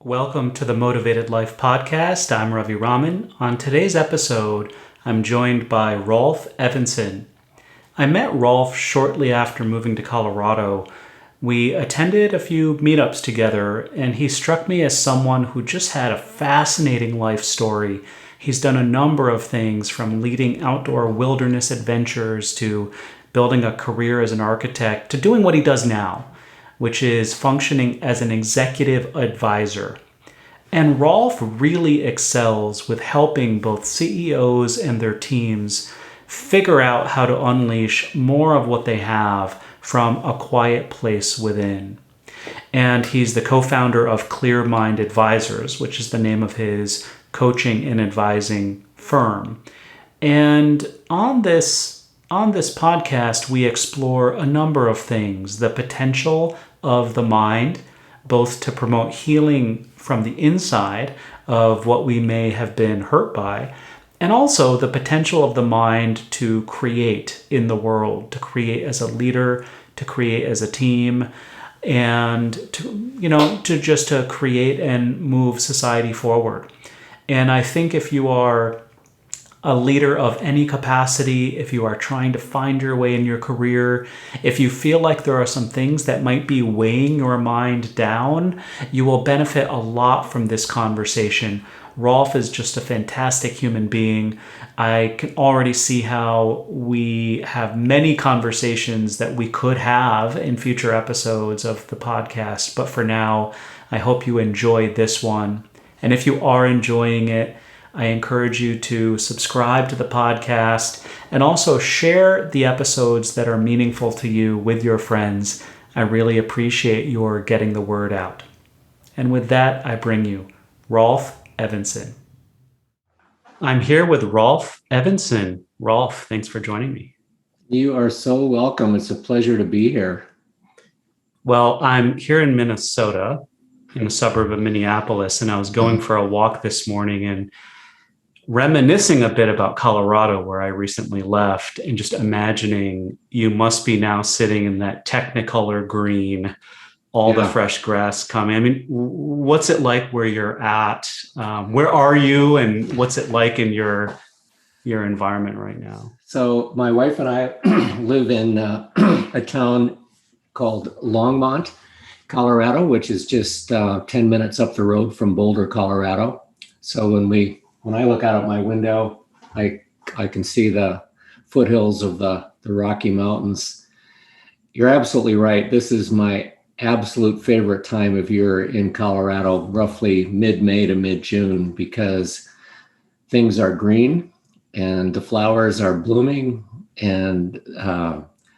Welcome to the Motivated Life podcast. I'm Ravi Raman. On today's episode, I'm joined by Rolf Evenson. I met Rolf shortly after moving to Colorado. We attended a few meetups together, and he struck me as someone who just had a fascinating life story. He's done a number of things, from leading outdoor wilderness adventures to building a career as an architect to doing what he does now, which is functioning as an executive advisor. And Rolf really excels with helping both CEOs and their teams figure out how to unleash more of what they have from a quiet place within. And he's the co-founder of Clear Mind Advisors, which is the name of his coaching and advising firm. And on this podcast, we explore a number of things: the potential of the mind, both to promote healing from the inside of what we may have been hurt by, and also the potential of the mind to create in the world, to create as a leader, to create as a team, and to create and move society forward. And I think if you are a leader of any capacity, if you are trying to find your way in your career, if you feel like there are some things that might be weighing your mind down, you will benefit a lot from this conversation. Rolf is just a fantastic human being. I can already see how we have many conversations that we could have in future episodes of the podcast. But for now, I hope you enjoy this one. And if you are enjoying it, I encourage you to subscribe to the podcast and also share the episodes that are meaningful to you with your friends. I really appreciate your getting the word out. And with that, I bring you Rolf Evenson. I'm here with Rolf Evenson. Rolf, thanks for joining me. You are so welcome. It's a pleasure to be here. Well, I'm here in Minnesota, in a suburb of Minneapolis, and I was going for a walk this morning and reminiscing a bit about Colorado, where I recently left, and just imagining you must be now sitting in that Technicolor green, all the fresh grass coming. I mean, what's it like where you're at? Where are you, and what's it like in your environment right now? So my wife and I live in a town called Longmont, Colorado, which is just 10 minutes up the road from Boulder, Colorado. So when I look out of my window, I can see the foothills of the Rocky Mountains. You're absolutely right. This is my absolute favorite time of year in Colorado, roughly mid-May to mid-June, because things are green and the flowers are blooming, and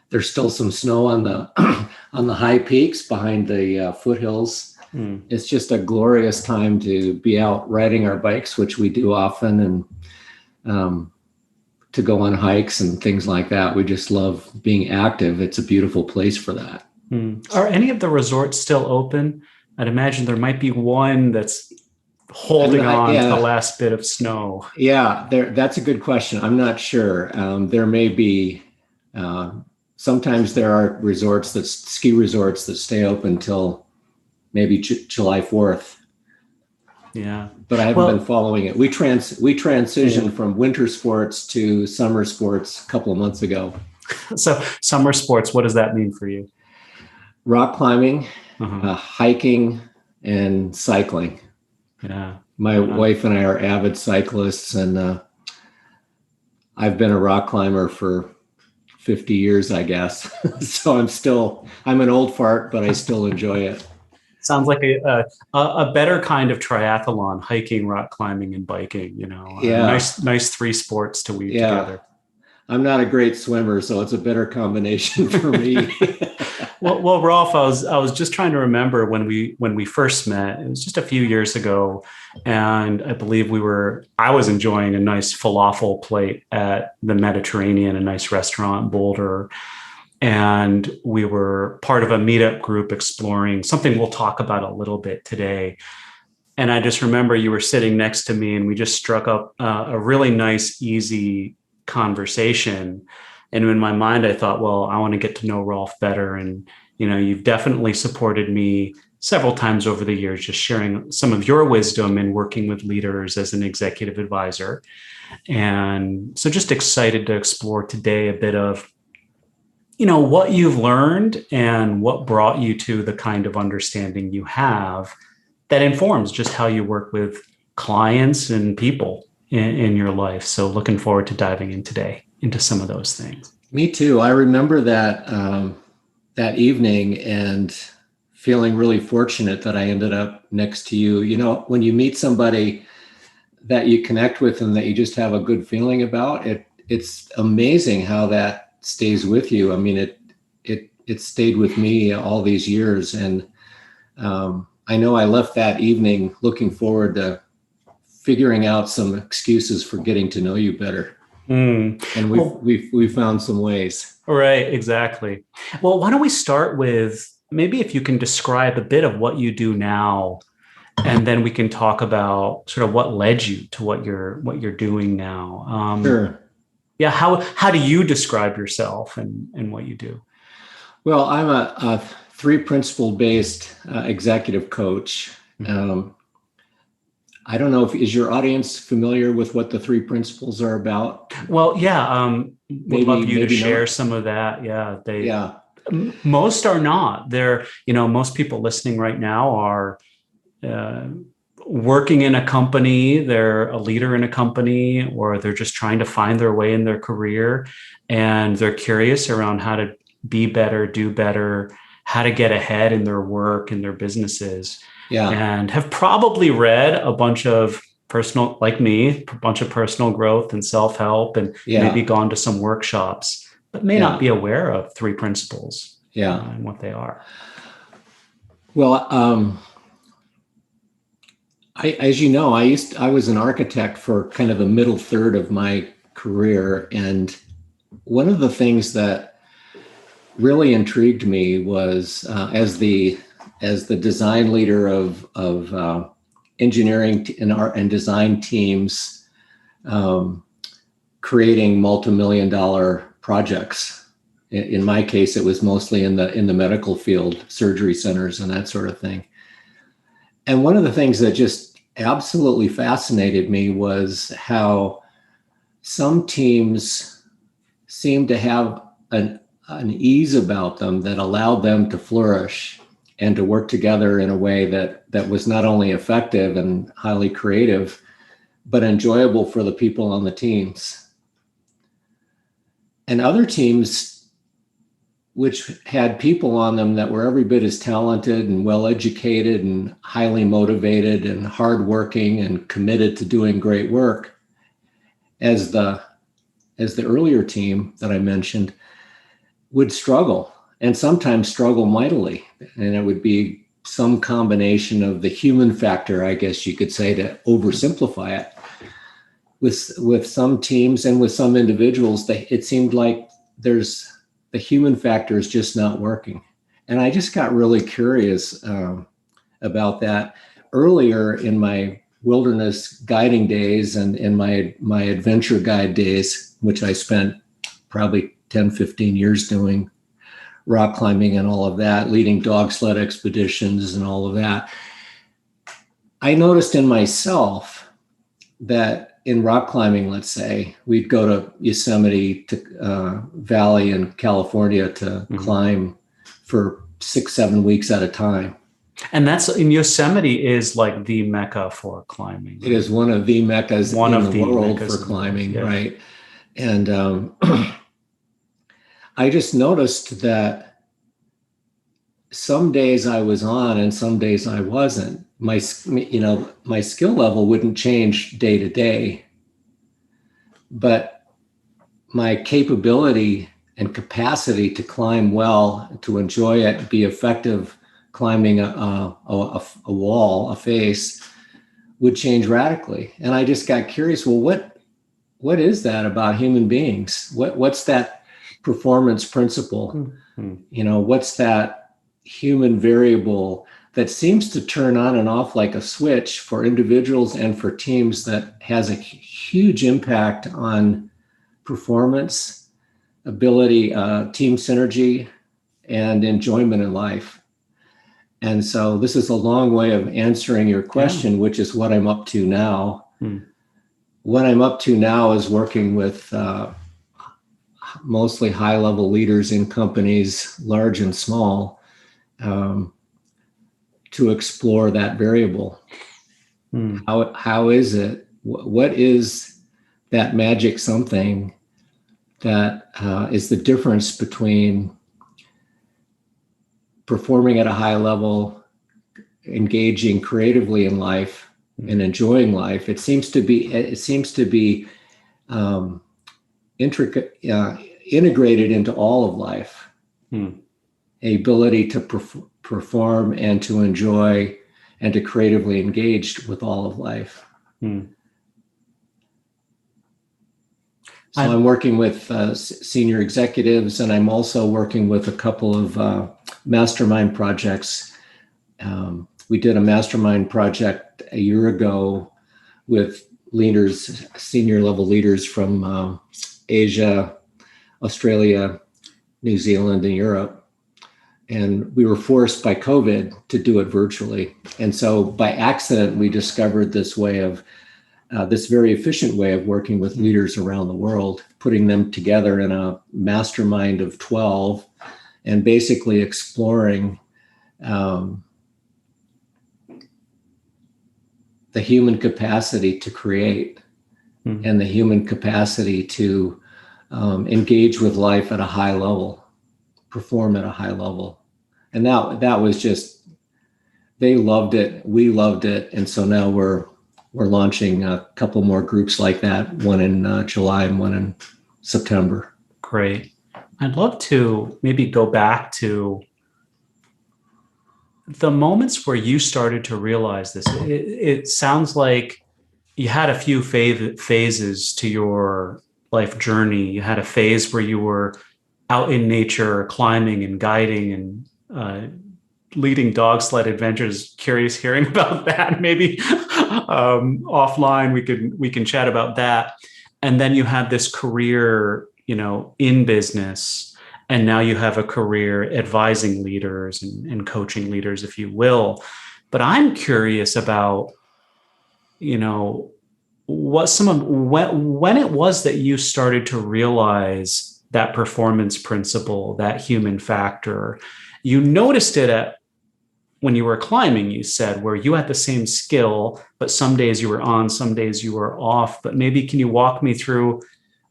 there's still some snow on the high peaks behind the foothills. It's just a glorious time to be out riding our bikes, which we do often, and to go on hikes and things like that. We just love being active. It's a beautiful place for that. Are any of the resorts still open? I'd imagine there might be one that's holding on to the last bit of snow. Yeah, that's a good question. I'm not sure. There may be. Sometimes there are ski resorts that stay open till maybe July 4th. Yeah. But I haven't been following it. We transitioned from winter sports to summer sports a couple of months ago. So summer sports, what does that mean for you? Rock climbing, hiking, and cycling. Yeah. My wife and I are avid cyclists, and I've been a rock climber for 50 years, I guess. So I'm an old fart, but I still enjoy it. Sounds like a better kind of triathlon: hiking, rock climbing, and biking. Nice three sports to weave together. I'm not a great swimmer, so it's a better combination for me. Well, Rolf, I was just trying to remember when we first met. It was just a few years ago, and I believe I was enjoying a nice falafel plate at the Mediterranean, a nice restaurant in Boulder. And we were part of a meetup group exploring something we'll talk about a little bit today. And I just remember you were sitting next to me, and we just struck up a really nice, easy conversation. And in my mind, I thought, well, I want to get to know Rolf better. And, you've definitely supported me several times over the years, just sharing some of your wisdom in working with leaders as an executive advisor. And so just excited to explore today a bit of, what you've learned and what brought you to the kind of understanding you have that informs just how you work with clients and people in your life. So looking forward to diving in today into some of those things. Me too. I remember that evening and feeling really fortunate that I ended up next to you. When you meet somebody that you connect with and that you just have a good feeling about, it's amazing how that stays with you. I mean, it stayed with me all these years, and I know I left that evening looking forward to figuring out some excuses for getting to know you better. And we've found some ways. Right, exactly. Well, why don't we start with maybe if you can describe a bit of what you do now, and then we can talk about sort of what led you to what you're doing now. Sure. Yeah, how do you describe yourself and what you do? Well, I'm a three principle based executive coach. I don't know is your audience familiar with what the three principles are about? Well, yeah, would love you to share some of that. Yeah, most are not. Most people listening right now are working in a company, they're a leader in a company, or they're just trying to find their way in their career, and they're curious around how to be better, do better, how to get ahead in their work and their businesses. Yeah. And have probably read a bunch of personal, like me, a bunch of personal growth and self-help, and maybe gone to some workshops, but may not be aware of three principles and what they are. Well, as you know, I was an architect for kind of the middle third of my career. And one of the things that really intrigued me was as the design leader of engineering and design teams, creating multi-million-dollar projects. In my case, it was mostly in the medical field, surgery centers and that sort of thing. And one of the things that just absolutely fascinated me was how some teams seemed to have an ease about them that allowed them to flourish and to work together in a way that was not only effective and highly creative, but enjoyable for the people on the teams. And other teams, which had people on them that were every bit as talented and well-educated and highly motivated and hardworking and committed to doing great work as the earlier team that I mentioned, would struggle, and sometimes struggle mightily. And it would be some combination of the human factor, I guess you could say, to oversimplify it. With some teams and with some individuals, it seemed like the human factor is just not working. And I just got really curious about that earlier in my wilderness guiding days and in my adventure guide days, which I spent probably 10, 15 years doing, rock climbing and all of that, leading dog sled expeditions and all of that. I noticed in myself that in rock climbing, let's say, we'd go to Yosemite Valley in California to climb for 6-7 weeks at a time. And that's in Yosemite is like the Mecca for climbing. It is one of the Meccas in the world for climbing, right? And I just noticed that some days I was on and some days I wasn't. My skill level wouldn't change day to day, but my capability and capacity to climb well, to enjoy it, be effective climbing a wall, a face, would change radically. And I just got curious, well, what is that about human beings? What's that performance principle? What's that human variable that seems to turn on and off like a switch for individuals and for teams that has a huge impact on performance, ability, team synergy, and enjoyment in life? And so this is a long way of answering your question, which is what I'm up to now. What I'm up to now is working with mostly high-level leaders in companies, large and small, to explore that variable. How is it? What is that magic something that is the difference between performing at a high level, engaging creatively in life, and enjoying life? It seems to be integrated into all of life. A ability to perform and to enjoy and to creatively engage with all of life. So I'm working with senior executives, and I'm also working with a couple of mastermind projects. We did a mastermind project a year ago with leaders, senior level leaders from Asia, Australia, New Zealand, and Europe. And we were forced by COVID to do it virtually. And so by accident, we discovered this way of this very efficient way of working with leaders around the world, putting them together in a mastermind of 12 and basically exploring the human capacity to create and the human capacity to engage with life at a high level, perform at a high level. And that was just, they loved it, we loved it. And so now we're launching a couple more groups like that, one in July and one in September. Great. I'd love to maybe go back to the moments where you started to realize this. It sounds like you had a few phases to your life journey. You had a phase where you were out in nature, climbing and guiding and leading dog sled adventures. Curious hearing about that. Maybe offline we can chat about that. And then you had this career, in business, and now you have a career advising leaders and coaching leaders, if you will. But I'm curious about, what when it was that you started to realize that performance principle, that human factor. You noticed it when you were climbing, you said, where you had the same skill, but some days you were on, some days you were off. But maybe can you walk me through,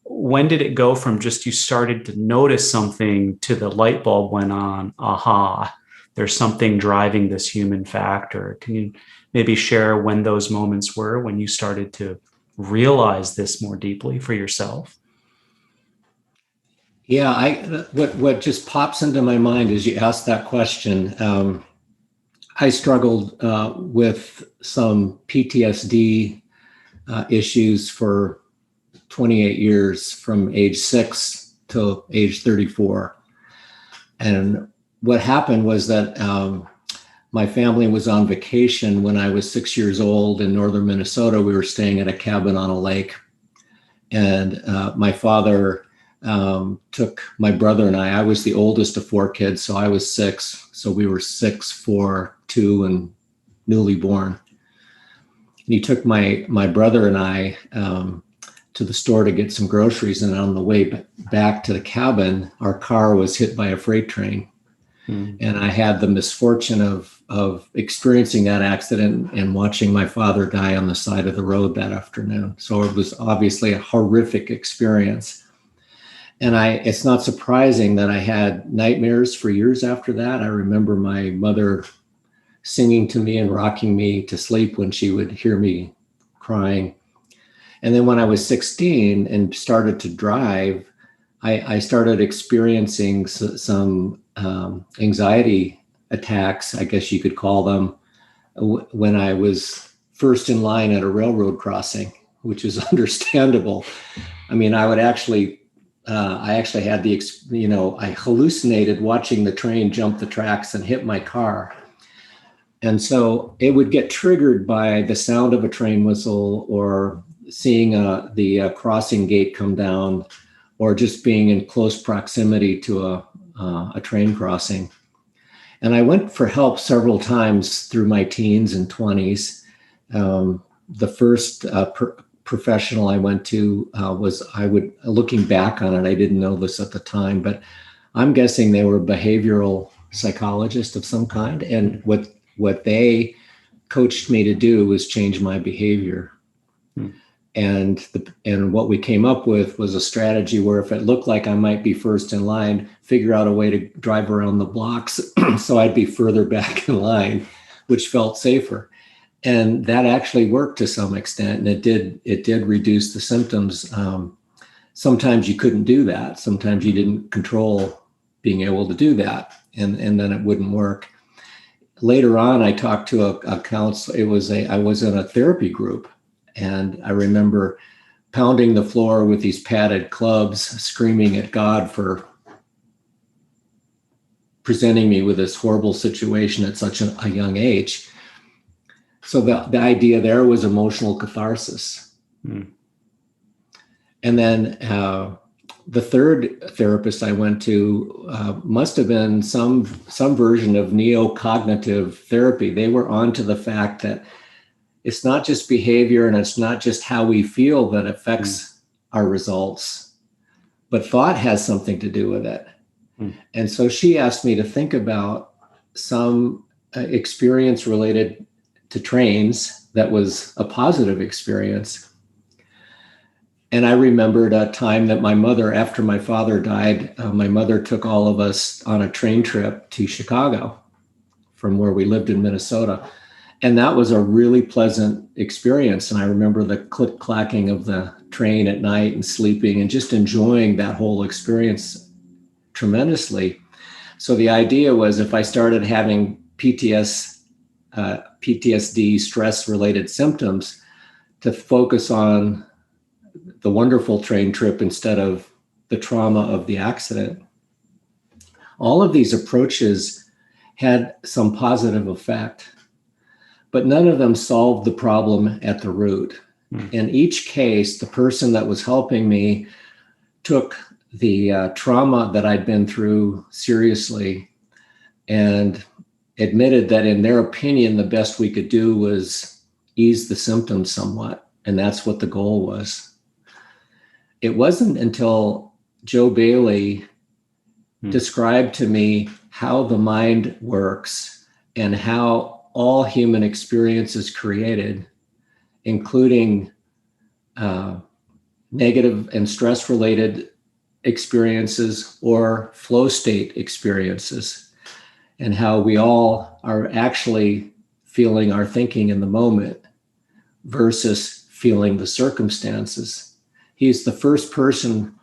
when did it go from just you started to notice something to the light bulb went on, aha, there's something driving this human factor? Can you maybe share when those moments were, when you started to realize this more deeply for yourself? Yeah, what just pops into my mind as you ask that question, I struggled with some PTSD issues for 28 years, from age 6 to age 34. And what happened was that my family was on vacation when I was 6 years old in northern Minnesota. We were staying at a cabin on a lake. And my father took my brother and I was the oldest of 4 kids, so I was 6. So we were 6, 4, 2, and newly born. And he took my brother and I to the store to get some groceries. And on the way back to the cabin, our car was hit by a freight train. And I had the misfortune of experiencing that accident and watching my father die on the side of the road that afternoon. So it was obviously a horrific experience. And it's not surprising that I had nightmares for years after that. I remember my mother singing to me and rocking me to sleep when she would hear me crying. And then when I was 16 and started to drive, I started experiencing some anxiety attacks, I guess you could call them, when I was first in line at a railroad crossing, which is understandable. I mean, I actually had I hallucinated watching the train jump the tracks and hit my car. And so it would get triggered by the sound of a train whistle, or seeing the crossing gate come down, or just being in close proximity to a train crossing. And I went for help several times through my teens and 20s. The first professional I went to looking back on it, I didn't know this at the time, but I'm guessing they were behavioral psychologists of some kind. And what they coached me to do was change my behavior. And what we came up with was a strategy where if it looked like I might be first in line, figure out a way to drive around the blocks so I'd be further back in line, which felt safer. And that actually worked to some extent, and it did reduce the symptoms. Sometimes you couldn't do that. Sometimes you didn't control being able to do that, and then it wouldn't work. Later on, I talked to a counselor. I was in a therapy group. And I remember pounding the floor with these padded clubs, screaming at God for presenting me with this horrible situation at such a young age. So the idea there was emotional catharsis. And then the third therapist I went to must have been some version of neocognitive therapy. They were onto the fact that it's not just behavior and it's not just how we feel that affects our results, but thought has something to do with it. And so she asked me to think about some experience related to trains that was a positive experience. And I remembered a time that my mother, after my father died, my mother took all of us on a train trip to Chicago from where we lived in Minnesota. And that was a really pleasant experience. And I remember the click-clacking of the train at night and sleeping and just enjoying that whole experience tremendously. So the idea was if I started having PTSD, stress-related symptoms, to focus on the wonderful train trip instead of the trauma of the accident. All of these approaches had some positive effect, but none of them solved the problem at the root. In each case, the person that was helping me took the trauma that I'd been through seriously and admitted that in their opinion, the best we could do was ease the symptoms somewhat. And that's what the goal was. It wasn't until Joe Bailey described to me how the mind works and how all human experience is created, including negative and stress-related experiences or flow state experiences, and how we all are actually feeling our thinking in the moment versus feeling the circumstances. He's the first person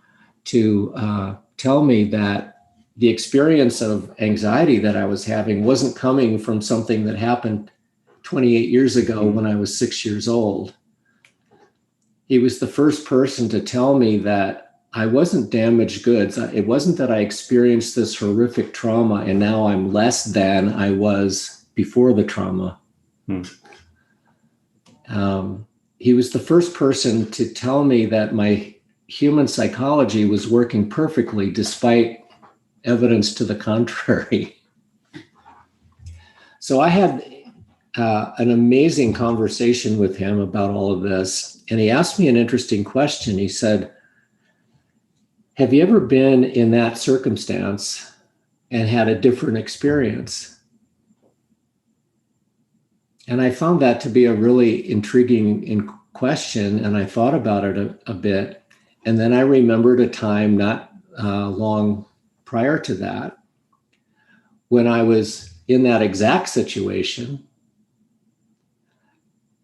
to tell me that the experience of anxiety that I was having wasn't coming from something that happened 28 years ago when I was 6 years old. He was the first person to tell me that I wasn't damaged goods. It wasn't that I experienced this horrific trauma and now I'm less than I was before the trauma. He was the first person to tell me that my human psychology was working perfectly despite evidence to the contrary. So I had an amazing conversation with him about all of this. And he asked me an interesting question. He said, have you ever been in that circumstance and had a different experience? And I found that to be a really intriguing question. And I thought about it a bit. And then I remembered a time not long prior to that, when I was in that exact situation,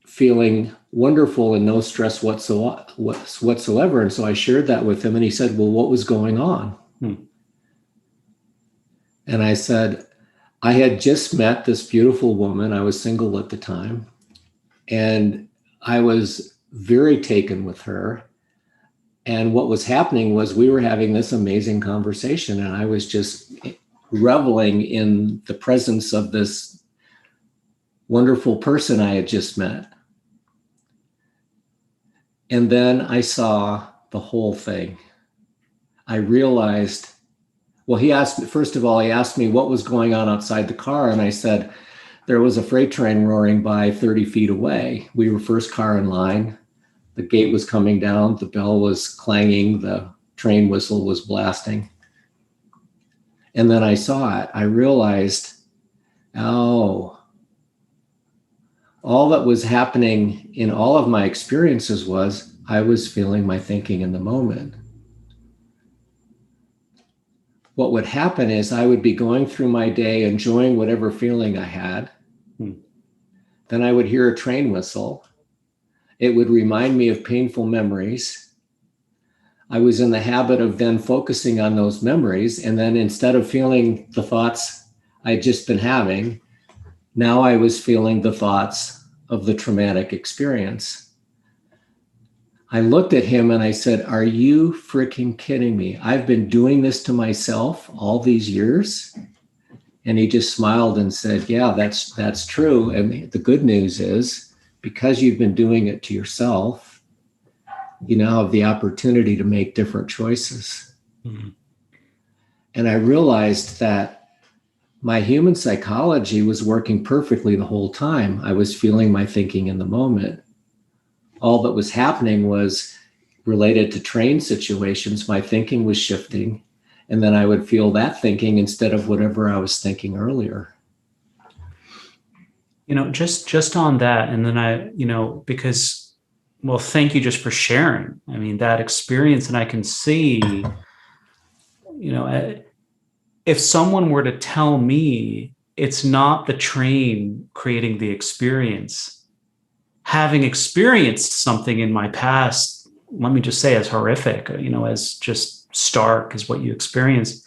feeling wonderful and no stress whatsoever. And so I shared that with him and he said, well, what was going on? And I said, I had just met this beautiful woman. I was single at the time. And I was very taken with her. And what was happening was we were having this amazing conversation and I was just reveling in the presence of this wonderful person I had just met. And then I saw the whole thing. I realized, Well, first of all, he asked me what was going on outside the car. And I said, there was a freight train roaring by 30 feet away. We were first car in line. The gate was coming down. The bell was clanging. The train whistle was blasting. And then I saw it. I realized, oh, all that was happening in all of my experiences was I was feeling my thinking in the moment. What would happen is I would be going through my day, enjoying whatever feeling I had. Then I would hear a train whistle. It would remind me of painful memories. I was in the habit of then focusing on those memories. And then instead of feeling the thoughts I'd just been having, now I was feeling the thoughts of the traumatic experience. I looked at him and I said, are you freaking kidding me? I've been doing this to myself all these years. And he just smiled and said, yeah, that's true. And the good news is because you've been doing it to yourself, you now have the opportunity to make different choices. Mm-hmm. And I realized that my human psychology was working perfectly the whole time. I was feeling my thinking in the moment. All that was happening was related to train situations. My thinking was shifting, and then I would feel that thinking instead of whatever I was thinking earlier. Just on that, and then because, well, thank you just for sharing. I mean, that experience, and I can see, if someone were to tell me it's not the train creating the experience, having experienced something in my past, let me just say as horrific, as just stark as what you experienced.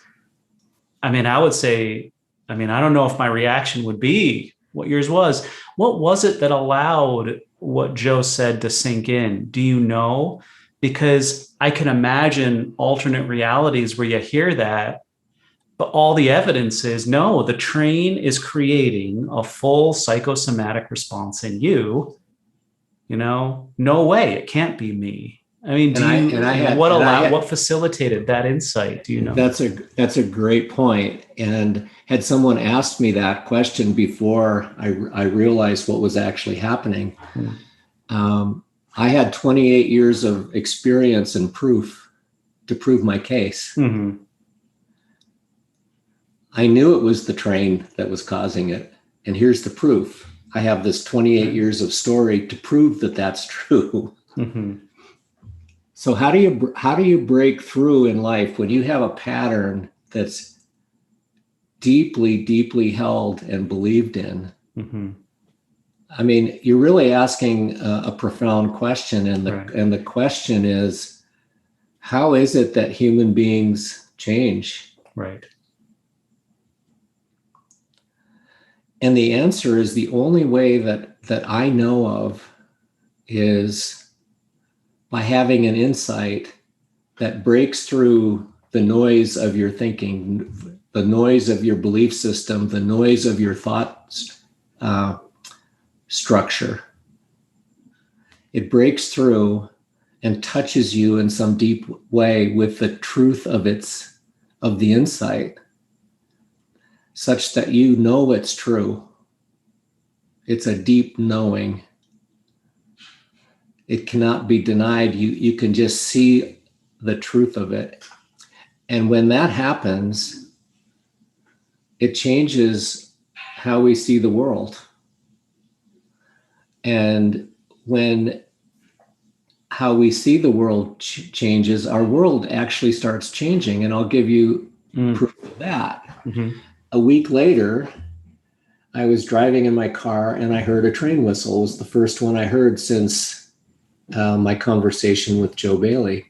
I mean, I would say, I don't know if my reaction would be what yours was. What was it that allowed what Joe said to sink in? Do you know? Because I can imagine alternate realities where you hear that, but all the evidence is no, the train is creating a full psychosomatic response in you. No way, it can't be me. I mean, what facilitated that insight? Do you know? That's a great point. And had someone asked me that question before I realized what was actually happening, I had 28 years of experience and proof to prove my case. Mm-hmm. I knew it was the train that was causing it. And here's the proof. I have this 28 years of story to prove that that's true. Mm-hmm. So how do you break through in life when you have a pattern that's deeply, deeply held and believed in? Mm-hmm. I mean, you're really asking a profound question, and the question is, how is it that human beings change? Right. And the answer is the only way that I know of is by having an insight that breaks through the noise of your thinking, the noise of your belief system, the noise of your thought structure. It breaks through and touches you in some deep way with the truth of the insight, such that you know it's true. It's a deep knowing. It cannot be denied. You can just see the truth of it. And when that happens, it changes how we see the world. And when how we see the world changes, our world actually starts changing. And I'll give you proof of that. Mm-hmm. A week later, I was driving in my car and I heard a train whistle. It was the first one I heard since my conversation with Joe Bailey.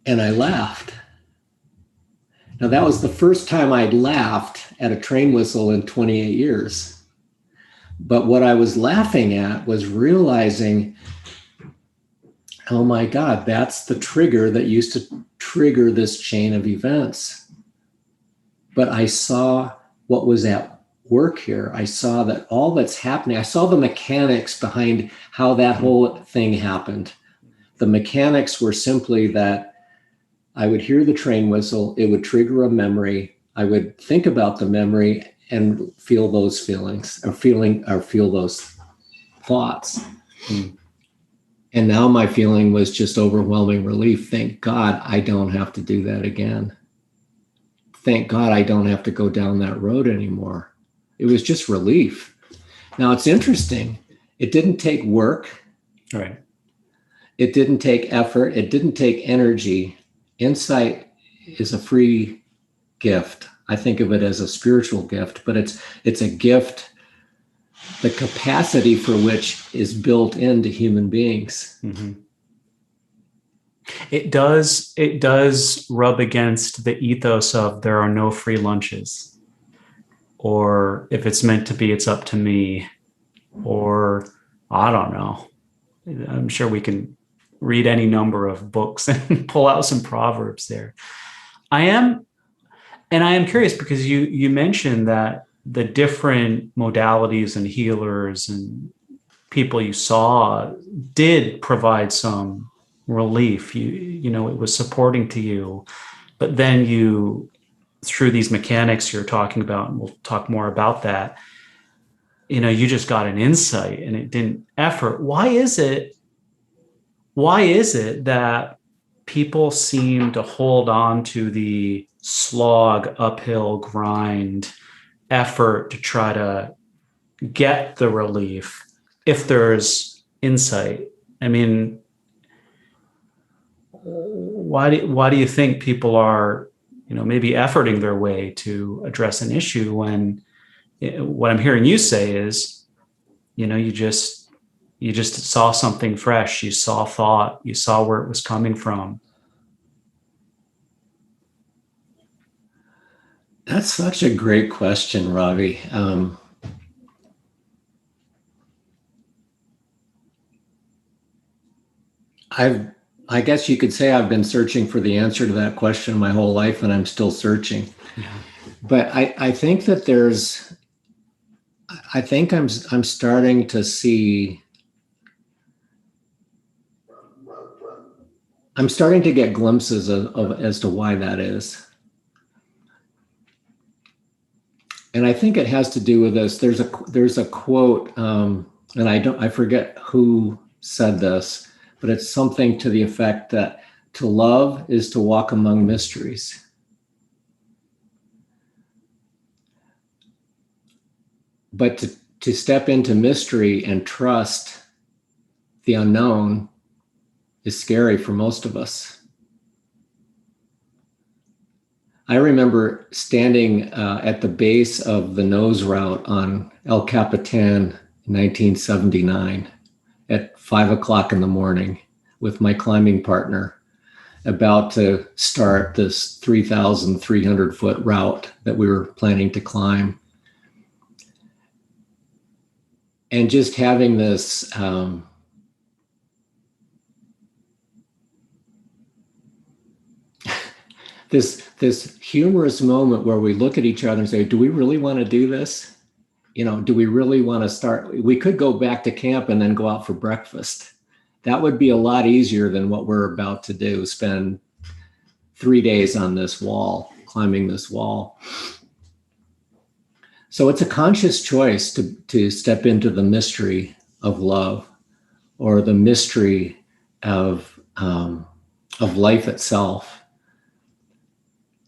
And I laughed. Now, that was the first time I'd laughed at a train whistle in 28 years. But what I was laughing at was realizing, oh my God, that's the trigger that used to trigger this chain of events. But I saw what was at work here. I saw that all that's happening, I saw the mechanics behind how that whole thing happened. The mechanics were simply that I would hear the train whistle. It would trigger a memory. I would think about the memory and feel those feelings or feel those thoughts. Mm. And now my feeling was just overwhelming relief. Thank God I don't have to do that again. Thank God I don't have to go down that road anymore. It was just relief. Now it's interesting. It didn't take work. Right. It didn't take effort. It didn't take energy. Insight is a free gift. I think of it as a spiritual gift, but it's a gift, the capacity for which is built into human beings. Mm-hmm. It does rub against the ethos of there are no free lunches, or if it's meant to be, it's up to me, or I don't know. I'm sure we can read any number of books and pull out some proverbs there. I am curious because you mentioned that the different modalities and healers and people you saw did provide some relief. It was supporting to you, but then through these mechanics you're talking about, and we'll talk more about that, you just got an insight and it didn't effort. Why is it that people seem to hold on to the slog, uphill grind effort to try to get the relief if there's insight? I mean, why do you think people are, maybe efforting their way to address an issue when what I'm hearing you say is, you just saw something fresh, you saw thought, you saw where it was coming from. That's such a great question, Ravi. I guess you could say I've been searching for the answer to that question my whole life, and I'm still searching. Yeah. But I think that I'm starting to see. I'm starting to get glimpses of as to why that is. And I think it has to do with this. There's a quote, and I forget who said this, but it's something to the effect that to love is to walk among mysteries. But to step into mystery and trust the unknown is scary for most of us. I remember standing at the base of the nose route on El Capitan in 1979 at 5 o'clock in the morning with my climbing partner, about to start this 3,300 foot route that we were planning to climb. And just having this this humorous moment where we look at each other and say, do we really want to do this? Do we really want to start? We could go back to camp and then go out for breakfast. That would be a lot easier than what we're about to do, spend 3 days on this wall, climbing this wall. So it's a conscious choice to step into the mystery of love, or the mystery of life itself.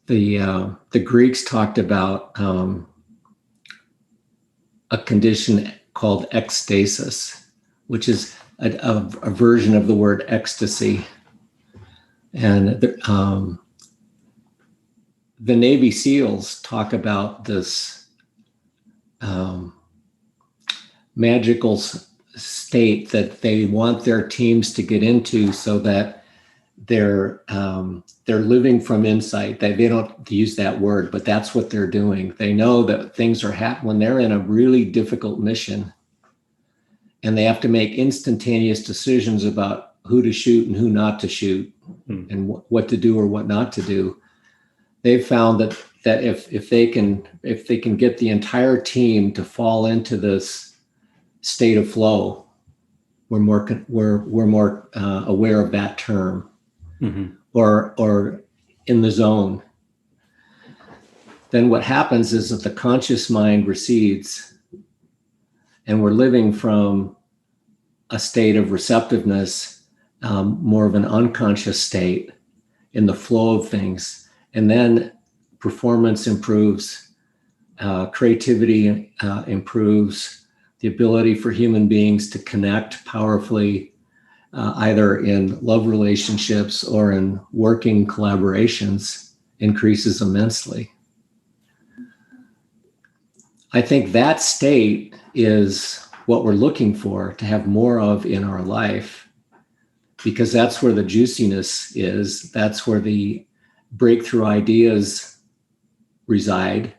The Greeks talked about a condition called ecstasis, which is a version of the word ecstasy. And the Navy SEALs talk about this magical state that they want their teams to get into, so that they're living from insight. They don't use that word, but that's what they're doing. They know that things are happening when they're in a really difficult mission, and they have to make instantaneous decisions about who to shoot and who not to shoot, and what to do or what not to do. They've found that if they can get the entire team to fall into this state of flow, we're more aware of that term. Mm-hmm. Or in the zone, then what happens is that the conscious mind recedes, and we're living from a state of receptiveness, more of an unconscious state in the flow of things. And then performance improves, creativity improves, the ability for human beings to connect powerfully, either in love relationships or in working collaborations, increases immensely. I think that state is what we're looking for to have more of in our life, because that's where the juiciness is. That's where the breakthrough ideas reside.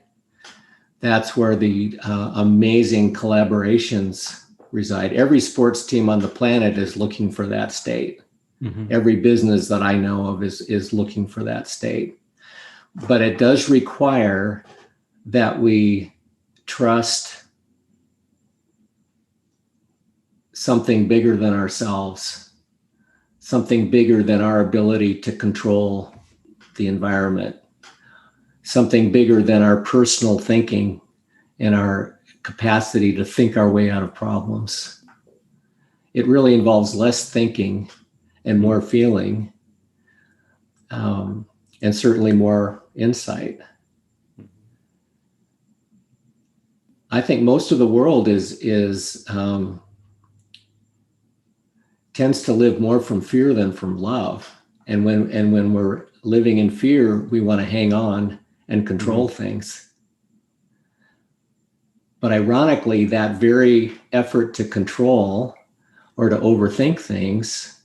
That's where the amazing collaborations reside. Every sports team on the planet is looking for that state. Mm-hmm. Every business that I know of is looking for that state. But it does require that we trust something bigger than ourselves, something bigger than our ability to control the environment, something bigger than our personal thinking and our capacity to think our way out of problems. It really involves less thinking and more feeling, and certainly more insight. I think most of the world tends to live more from fear than from love. And when we're living in fear, we want to hang on and control things. But ironically, that very effort to control or to overthink things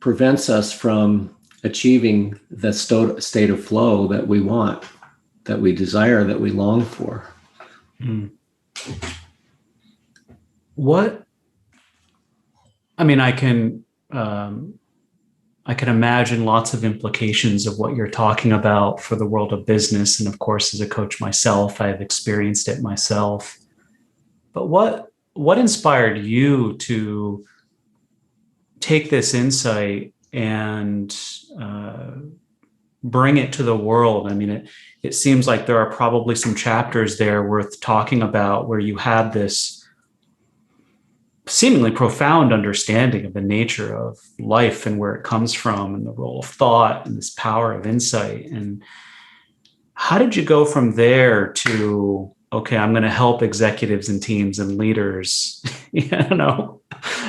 prevents us from achieving the state of flow that we want, that we desire, that we long for. I can imagine lots of implications of what you're talking about for the world of business. And of course, as a coach myself, I have experienced it myself. But what inspired you to take this insight and bring it to the world? I mean, it seems like there are probably some chapters there worth talking about where you had this seemingly profound understanding of the nature of life and where it comes from and the role of thought and this power of insight. And how did you go from there to, okay, I'm going to help executives and teams and leaders,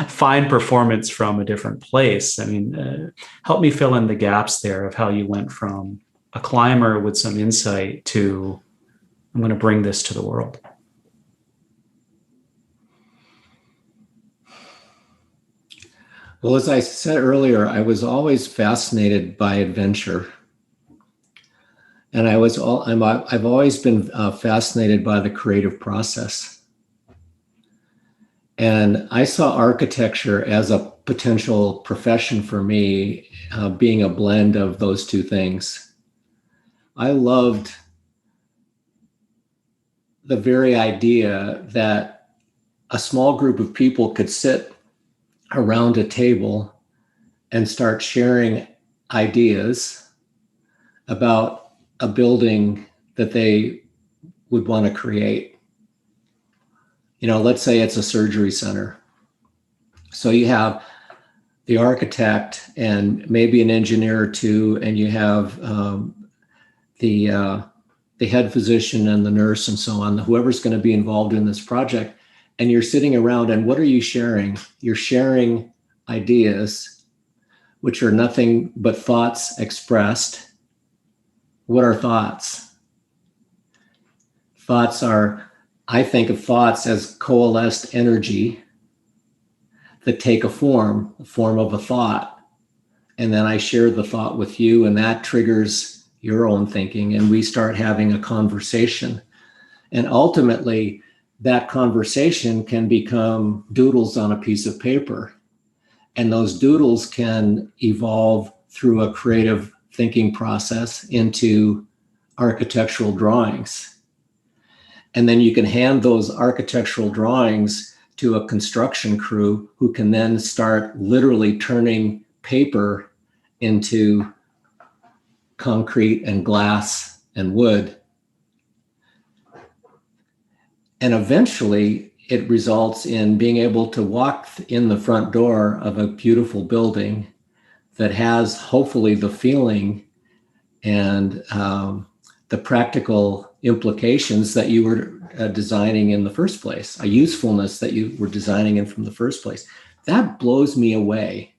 find performance from a different place? I mean, help me fill in the gaps there of how you went from a climber with some insight to, I'm going to bring this to the world. Well, as I said earlier, I was always fascinated by adventure. And I've always been fascinated by the creative process. And I saw architecture as a potential profession for me, being a blend of those two things. I loved the very idea that a small group of people could sit around a table and start sharing ideas about a building that they would want to create. Let's say it's a surgery center. So you have the architect and maybe an engineer or two, and you have the head physician and the nurse and so on, whoever's going to be involved in this project. And you're sitting around, and what are you sharing? You're sharing ideas, which are nothing but thoughts expressed. What are thoughts? I think of thoughts as coalesced energy that take the form of a thought. And then I share the thought with you, and that triggers your own thinking, and we start having a conversation. And ultimately, that conversation can become doodles on a piece of paper. And those doodles can evolve through a creative thinking process into architectural drawings. And then you can hand those architectural drawings to a construction crew who can then start literally turning paper into concrete and glass and wood. And eventually it results in being able to walk in the front door of a beautiful building that has hopefully the feeling and the practical implications that you were designing in the first place, a usefulness that you were designing in from the first place. That blows me away,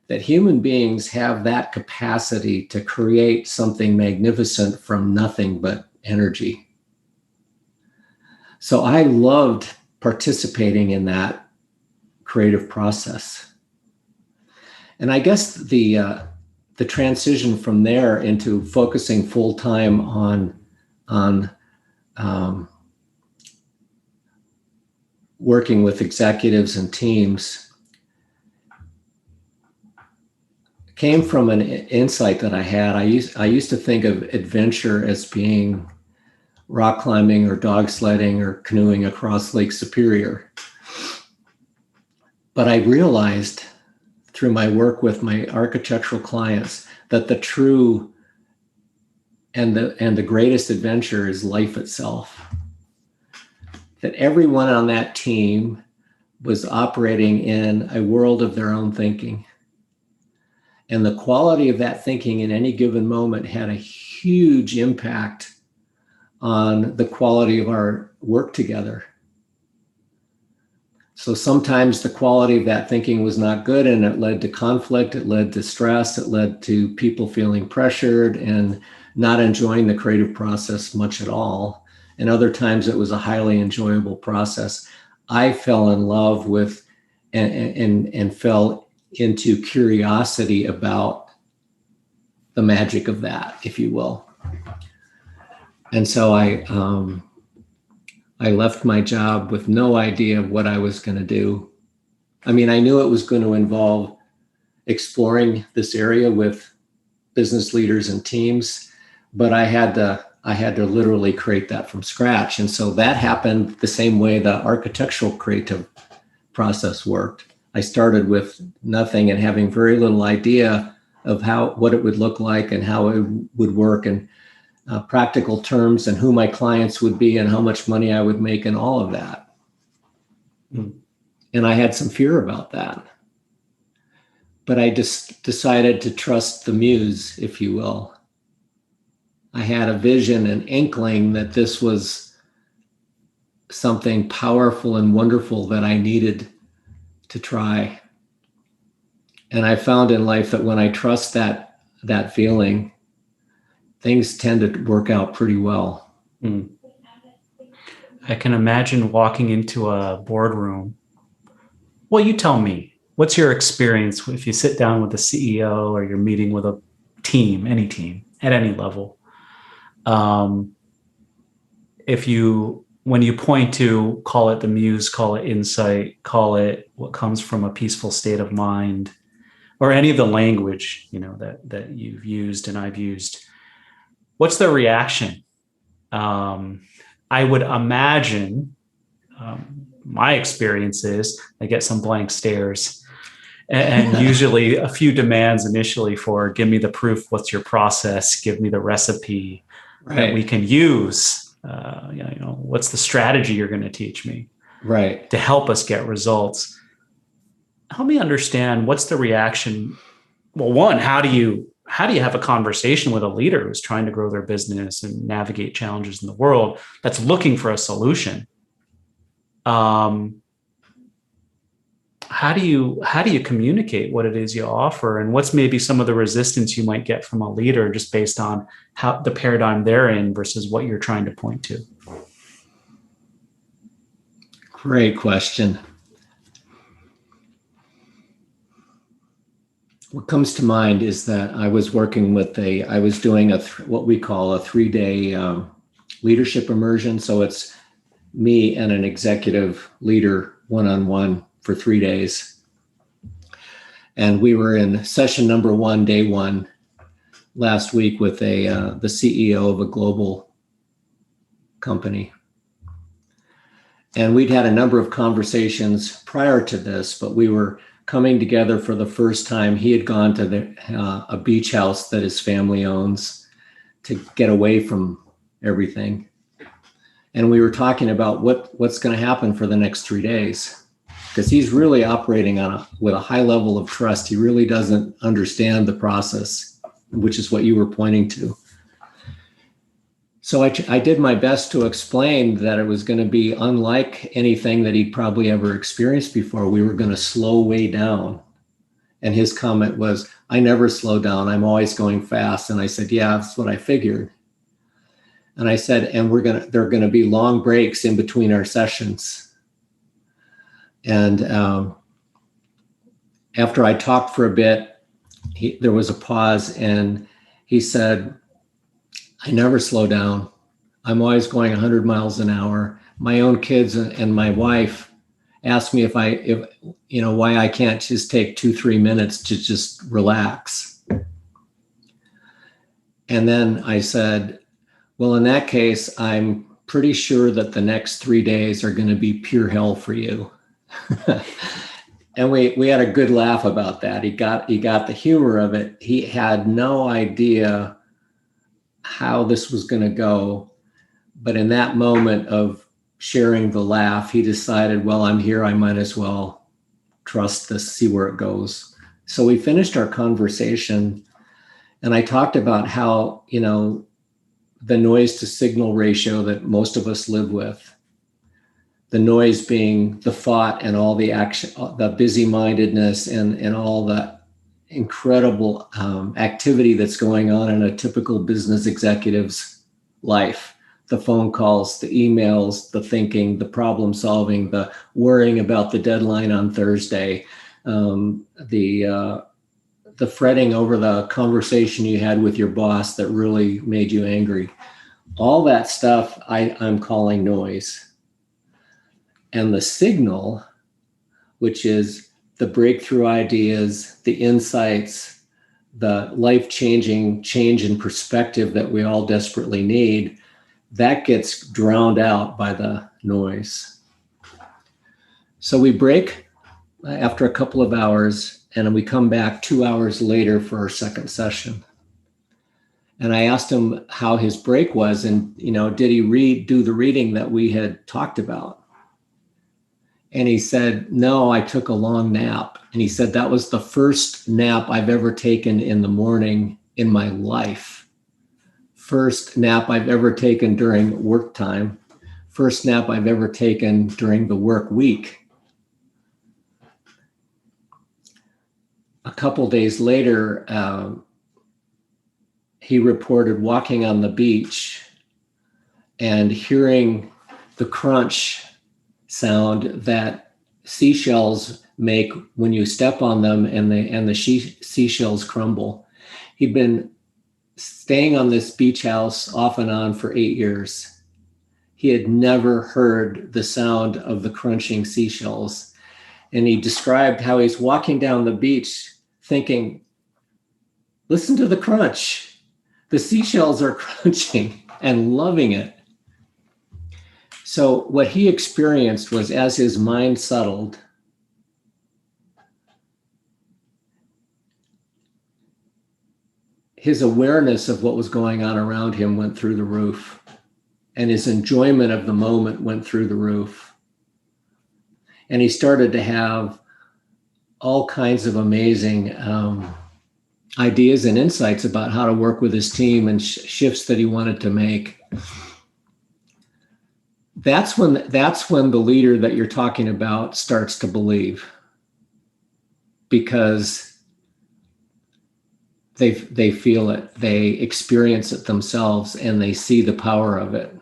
that human beings have that capacity to create something magnificent from nothing but energy. So I loved participating in that creative process. And I guess the transition from there into focusing full time on working with executives and teams came from an insight that I had. I used to think of adventure as being rock climbing or dog sledding or canoeing across Lake Superior. But I realized through my work with my architectural clients that the true and the greatest adventure is life itself. That everyone on that team was operating in a world of their own thinking. And the quality of that thinking in any given moment had a huge impact on the quality of our work together. So sometimes the quality of that thinking was not good, and it led to conflict, it led to stress, it led to people feeling pressured and not enjoying the creative process much at all. And other times it was a highly enjoyable process. I fell in love with and fell into curiosity about the magic of that, if you will. And so I left my job with no idea of what I was going to do. I mean, I knew it was going to involve exploring this area with business leaders and teams, but I had to literally create that from scratch. And so that happened the same way the architectural creative process worked. I started with nothing and having very little idea of what it would look like and how it would work, and practical terms and who my clients would be and how much money I would make and all of that. Mm. And I had some fear about that. But I just decided to trust the muse, if you will. I had a vision, an inkling that this was something powerful and wonderful that I needed to try. And I found in life that when I trust that feeling, things tend to work out pretty well. Mm. I can imagine walking into a boardroom. Well, you tell me, what's your experience if you sit down with the CEO or you're meeting with a team, any team at any level? When you point to, call it the muse, call it insight, call it what comes from a peaceful state of mind, or any of the language, that you've used and I've used, what's their reaction? I would imagine, my experience is I get some blank stares and usually a few demands initially for, give me the proof, what's your process, give me the recipe that we can use. What's the strategy you're going to teach me to help us get results? Help me understand, what's the reaction? Well, one, how do you have a conversation with a leader who's trying to grow their business and navigate challenges in the world that's looking for a solution? How do you communicate what it is you offer, and what's maybe some of the resistance you might get from a leader just based on how the paradigm they're in versus what you're trying to point to? Great question. What comes to mind is that I was working with doing what we call a 3-day leadership immersion. So it's me and an executive leader one-on-one for 3 days. And we were in session number 1, day 1, last week with the CEO of a global company. And we'd had a number of conversations prior to this, but we were coming together for the first time. He had gone to a beach house that his family owns to get away from everything. And we were talking about what's going to happen for the next 3 days, because he's really operating with a high level of trust. He really doesn't understand the process, which is what you were pointing to. So I did my best to explain that it was going to be unlike anything that he'd probably ever experienced before. We were going to slow way down. And his comment was, I never slow down. I'm always going fast. And I said, yeah, that's what I figured. And I said, and there are going to be long breaks in between our sessions. And after I talked for a bit, there was a pause, and he said, I never slow down. I'm always going 100 miles an hour. My own kids and my wife ask me if why I can't just take 2-3 minutes to just relax. And then I said, well, in that case, I'm pretty sure that the next 3 days are going to be pure hell for you. And we had a good laugh about that. He got the humor of it. He had no idea how this was going to go. But in that moment of sharing the laugh, he decided, well, I'm here. I might as well trust this, see where it goes. So we finished our conversation, and I talked about how, the noise to signal ratio that most of us live with, the noise being the thought and all the action, the busy-mindedness and all the incredible activity that's going on in a typical business executive's life. The phone calls, the emails, the thinking, the problem solving, the worrying about the deadline on Thursday, the fretting over the conversation you had with your boss that really made you angry. All that stuff I'm calling noise. And the signal, which is the breakthrough ideas, the insights, the life-changing change in perspective that we all desperately need, that gets drowned out by the noise. So we break after a couple of hours, and we come back 2 hours later for our second session. And I asked him how his break was, and did he do the reading that we had talked about? And he said, no, I took a long nap. And he said, that was the first nap I've ever taken in the morning in my life. First nap I've ever taken during work time. First nap I've ever taken during the work week. A couple days later, he reported walking on the beach and hearing the crunch sound that seashells make when you step on them and the seashells crumble. He'd been staying on this beach house off and on for 8 years. He had never heard the sound of the crunching seashells. And he described how he's walking down the beach thinking, listen to the crunch. The seashells are crunching, and loving it. So what he experienced was, as his mind settled, his awareness of what was going on around him went through the roof, and his enjoyment of the moment went through the roof. And he started to have all kinds of amazing ideas and insights about how to work with his team and shifts that he wanted to make. That's when the leader that you're talking about starts to believe, because they feel it, they experience it themselves, and they see the power of it.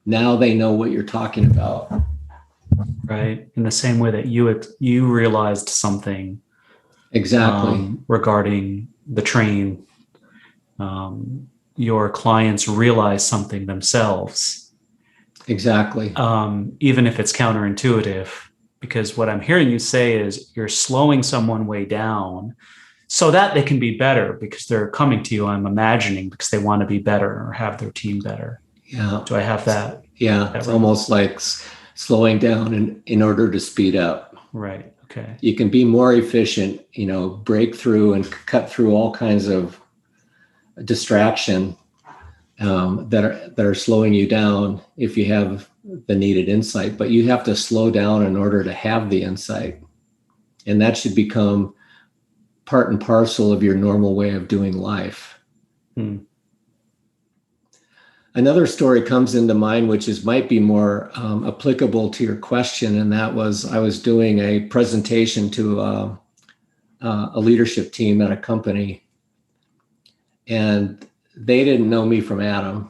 Now they know what you're talking about. Right. In the same way that you realized something exactly regarding the train, your clients realize something themselves. Exactly. Even if it's counterintuitive, because what I'm hearing you say is you're slowing someone way down so that they can be better, because they're coming to you, I'm imagining, because they want to be better or have their team better. Yeah. Do I have that? Yeah. It's almost like slowing down in order to speed up. Right. Okay. You can be more efficient, break through and cut through all kinds of distraction that are slowing you down if you have the needed insight. But you have to slow down in order to have the insight. And that should become part and parcel of your normal way of doing life. Another story comes into mind, which might be more applicable to your question. And that was, I was doing a presentation to a leadership team at a company, and they didn't know me from Adam.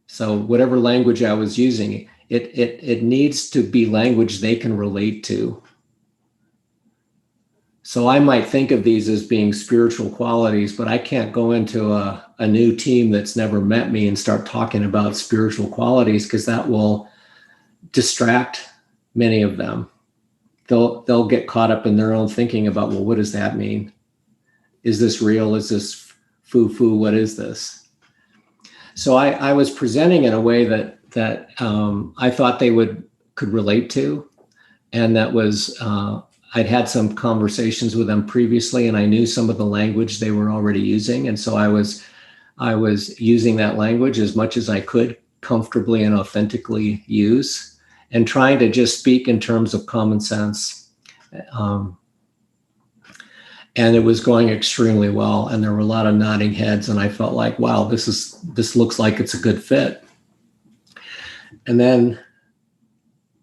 So whatever language I was using, it needs to be language they can relate to. So I might think of these as being spiritual qualities, but I can't go into a new team that's never met me and start talking about spiritual qualities, because that will distract many of them. They'll get caught up in their own thinking about, well, what does that mean? Is this real? Is this foo-foo? What is this? So I was presenting in a way that I thought they could relate to, and that was I'd had some conversations with them previously, and I knew some of the language they were already using, and so I was using that language as much as I could comfortably and authentically use, and trying to just speak in terms of common sense. And it was going extremely well, and there were a lot of nodding heads, and I felt like, wow, this looks like it's a good fit. And then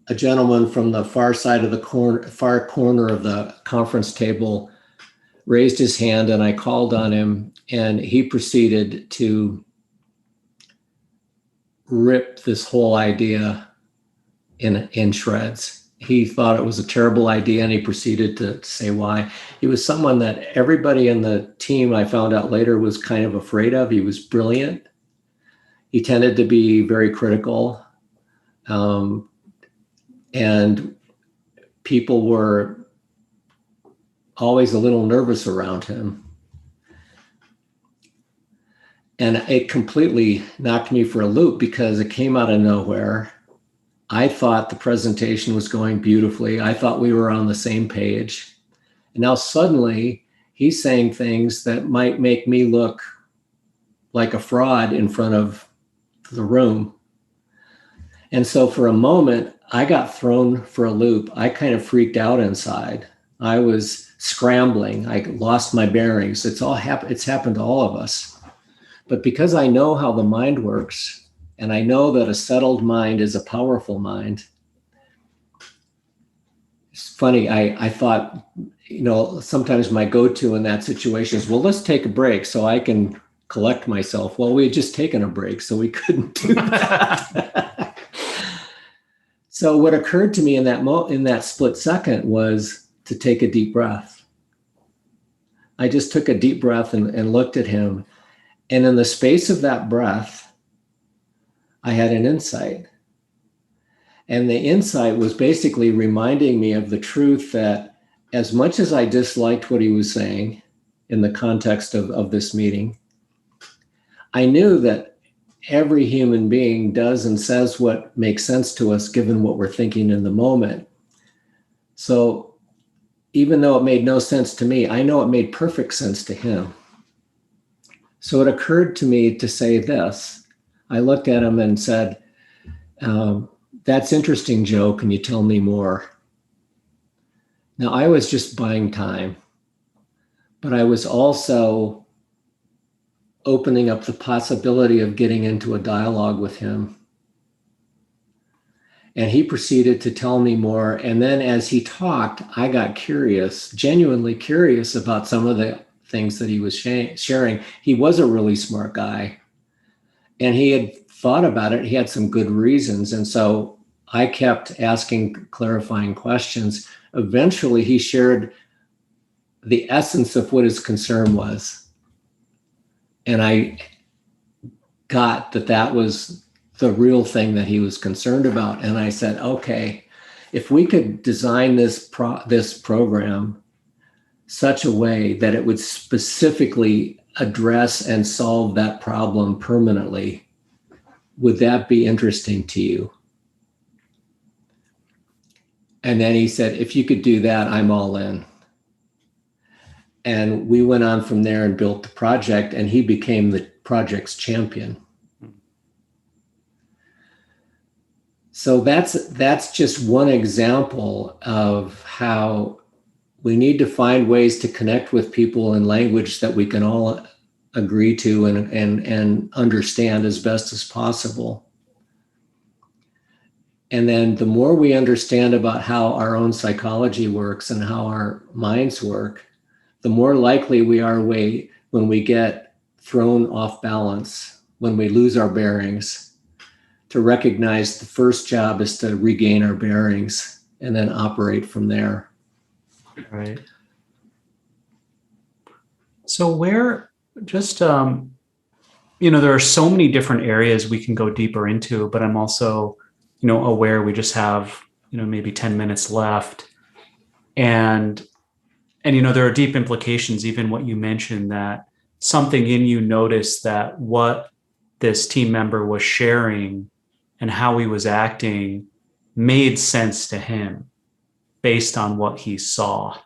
a gentleman from the far side of the far corner of the conference table raised his hand, and I called on him, and he proceeded to rip this whole idea in shreds. He thought it was a terrible idea, and he proceeded to say why. He was someone that everybody in the team, I found out later, was kind of afraid of. He was brilliant. He tended to be very critical. And people were always a little nervous around him. And it completely knocked me for a loop, because it came out of nowhere. I thought the presentation was going beautifully. I thought we were on the same page. And now suddenly he's saying things that might make me look like a fraud in front of the room. And so for a moment, I got thrown for a loop. I kind of freaked out inside. I was scrambling. I lost my bearings. It's happened to all of us. But because I know how the mind works, and I know that a settled mind is a powerful mind, it's funny, I thought, sometimes my go-to in that situation is, well, let's take a break so I can collect myself. Well, we had just taken a break, so we couldn't do that. So what occurred to me in that split second was to take a deep breath. I just took a deep breath and looked at him. And in the space of that breath, I had an insight. And the insight was basically reminding me of the truth that, as much as I disliked what he was saying in the context of this meeting, I knew that every human being does and says what makes sense to us given what we're thinking in the moment. So even though it made no sense to me, I know it made perfect sense to him. So it occurred to me to say this. I looked at him and said, that's interesting, Joe. Can you tell me more? Now, I was just buying time, but I was also opening up the possibility of getting into a dialogue with him. And he proceeded to tell me more. And then as he talked, I got curious, genuinely curious about some of the things that he was sharing. He was a really smart guy, and he had thought about it. He had some good reasons. And so I kept asking clarifying questions. Eventually, he shared the essence of what his concern was. And I got that was the real thing that he was concerned about. And I said, okay, if we could design this program such a way that it would specifically address and solve that problem permanently, would that be interesting to you? And then he said, if you could do that, I'm all in. And we went on from there and built the project, and he became the project's champion. So that's just one example of how we need to find ways to connect with people in language that we can all agree to and understand as best as possible. And then the more we understand about how our own psychology works and how our minds work, the more likely we are when we get thrown off balance, when we lose our bearings, to recognize the first job is to regain our bearings and then operate from there. Right. So there are so many different areas we can go deeper into, but I'm also, aware we just have, maybe 10 minutes left. And there are deep implications, even what you mentioned, that something in you noticed that what this team member was sharing and how he was acting made sense to him based on what he saw.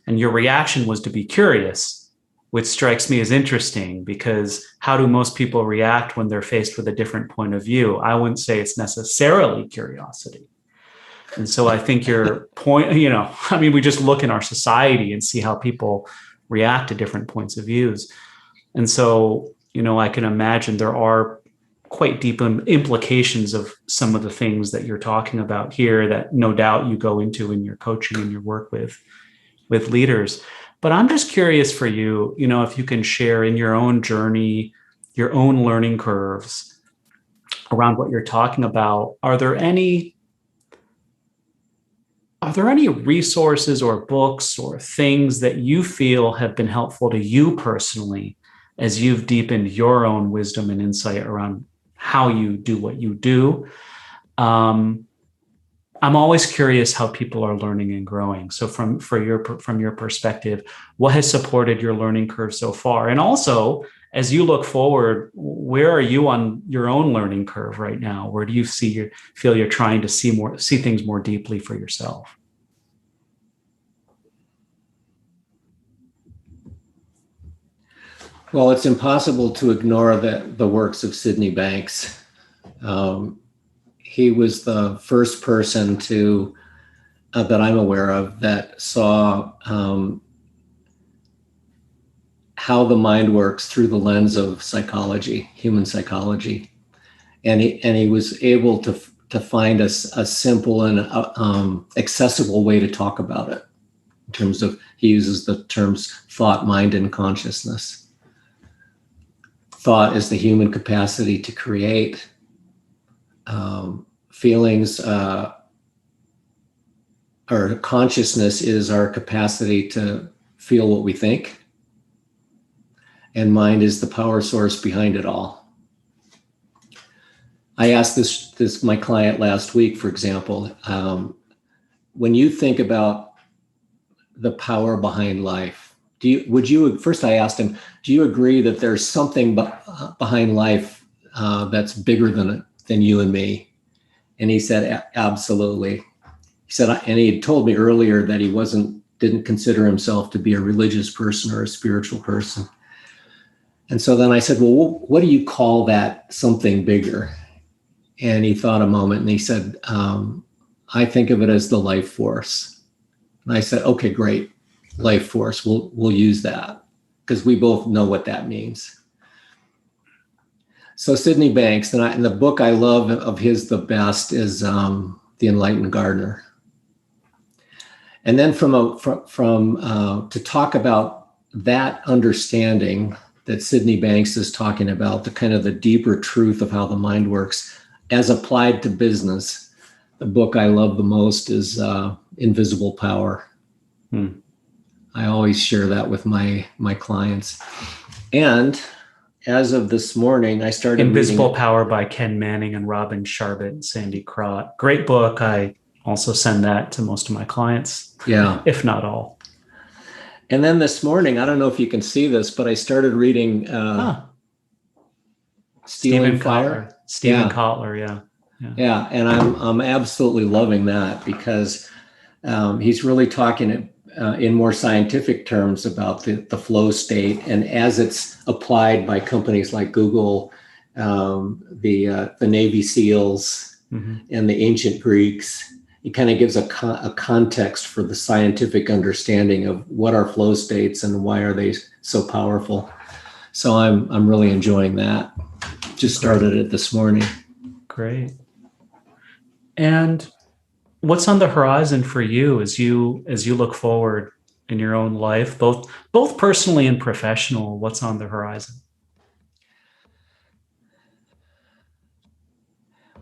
And your reaction was to be curious, which strikes me as interesting, because how do most people react when they're faced with a different point of view? I wouldn't say it's necessarily curiosity. And so I think your point, we just look in our society and see how people react to different points of views. And so, I can imagine there are quite deep implications of some of the things that you're talking about here that no doubt you go into in your coaching and your work with leaders. But I'm just curious for you, if you can share in your own journey, your own learning curves around what you're talking about. Are there any resources or books or things that you feel have been helpful to you personally as you've deepened your own wisdom and insight around how you do what you do? I'm always curious how people are learning and growing. So from your perspective, what has supported your learning curve so far? And also, as you look forward, where are you on your own learning curve right now? Where do you feel you're trying to see things more deeply for yourself? Well, it's impossible to ignore the works of Sydney Banks. He was the first person that I'm aware of that saw how the mind works through the lens of psychology, human psychology, and he was able to find a simple and accessible way to talk about it. In terms of, he uses the terms thought, mind, and consciousness. Thought is the human capacity to create. Feelings or consciousness is our capacity to feel what we think. And mind is the power source behind it all. I asked this my client last week, for example, when you think about the power behind life, first I asked him, do you agree that there's something behind life that's bigger than you and me? And he said, absolutely. He said, and he had told me earlier that he didn't consider himself to be a religious person or a spiritual person. And so then I said, well, what do you call that something bigger? And he thought a moment and he said, I think of it as the life force. And I said, okay, great. Life force. We'll use that because we both know what that means. So Sydney Banks, and the book I love of his the best is The Enlightened Gardener. And then to talk about that understanding that Sydney Banks is talking about, the kind of the deeper truth of how the mind works as applied to business, the book I love the most is Invisible Power. I always share that with my clients. And as of this morning, I started Invisible Power by Ken Manning and Robin Sharbutt and Sandy Crott. Great book. I also send that to most of my clients. Yeah. If not all. And then this morning, I don't know if you can see this, but I started reading Stealing Fire. Stephen Kotler, yeah. Yeah, and I'm absolutely loving that because He's really talking in more scientific terms about the flow state, and as it's applied by companies like Google, the Navy SEALs, and the ancient Greeks. It kind of gives a context for the scientific understanding of what are flow states and why are they so powerful. So I'm really enjoying that. Just started it this morning. Great. And what's on the horizon for you as you look forward in your own life, both personally and professional? What's on the horizon?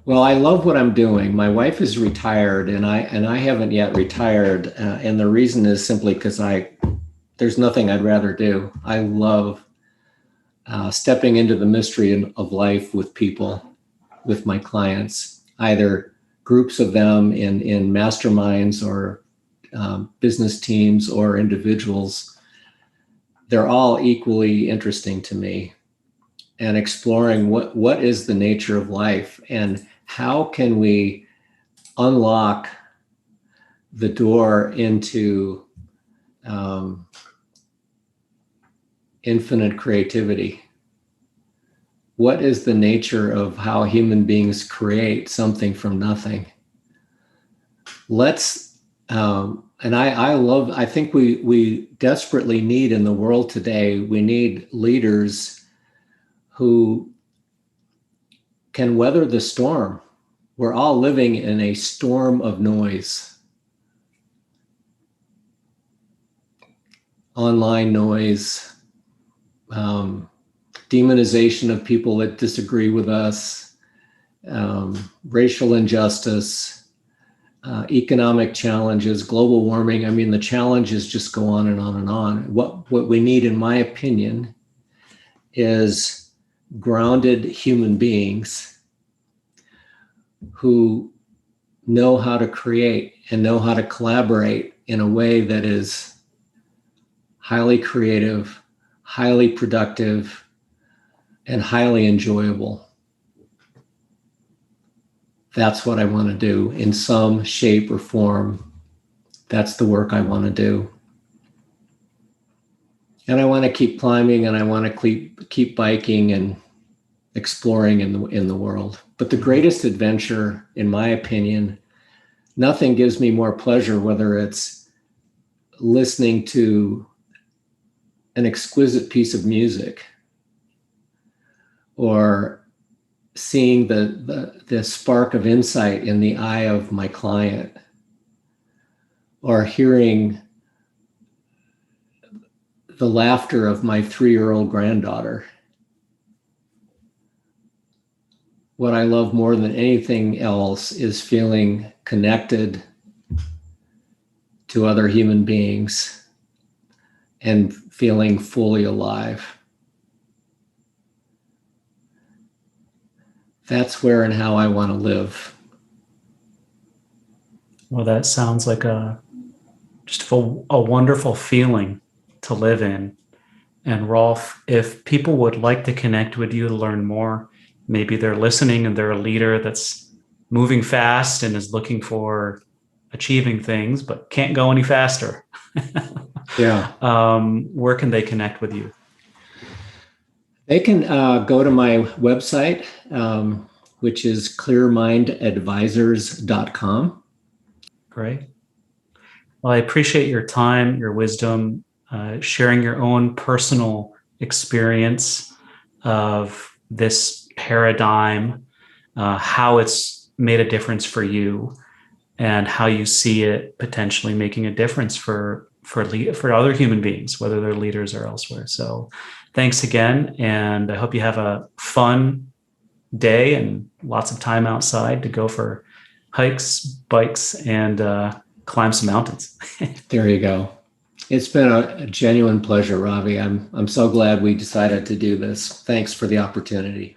Well, I love what I'm doing. My wife is retired, and I haven't yet retired. And the reason is simply because there's nothing I'd rather do. I love stepping into the mystery of life with people, with my clients, either groups of them in masterminds or business teams or individuals. They're all equally interesting to me, and exploring what is the nature of life and how can we unlock the door into infinite creativity. What is the nature of how human beings create something from nothing? I think we desperately need in the world today, we need leaders who can weather the storm. We're all living in a storm of noise. Online noise, demonization of people that disagree with us, racial injustice, economic challenges, global warming. I mean, the challenges just go on and on and on. What we need, in my opinion, is grounded human beings who know how to create and know how to collaborate in a way that is highly creative, highly productive, and highly enjoyable. That's what I want to do in some shape or form. That's the work I want to do. And I want to keep climbing, and I want to keep biking and exploring in the world. But the greatest adventure, in my opinion, nothing gives me more pleasure, whether it's listening to an exquisite piece of music or seeing the spark of insight in the eye of my client, or hearing the laughter of my 3-year-old granddaughter. What I love more than anything else is feeling connected to other human beings and feeling fully alive. That's where and how I want to live. Well, that sounds like a wonderful feeling to live in. And Rolf, if people would like to connect with you to learn more, maybe they're listening and they're a leader that's moving fast and is looking for achieving things, but can't go any faster. Yeah. Where can they connect with you? They can go to my website, which is clearmindadvisors.com. Great. Well, I appreciate your time, your wisdom, sharing your own personal experience of this paradigm, how it's made a difference for you, and how you see it potentially making a difference for other human beings, whether they're leaders or elsewhere. So thanks again. And I hope you have a fun day and lots of time outside to go for hikes, bikes, and climb some mountains. There you go. It's been a genuine pleasure, Ravi. I'm so glad we decided to do this. Thanks for the opportunity.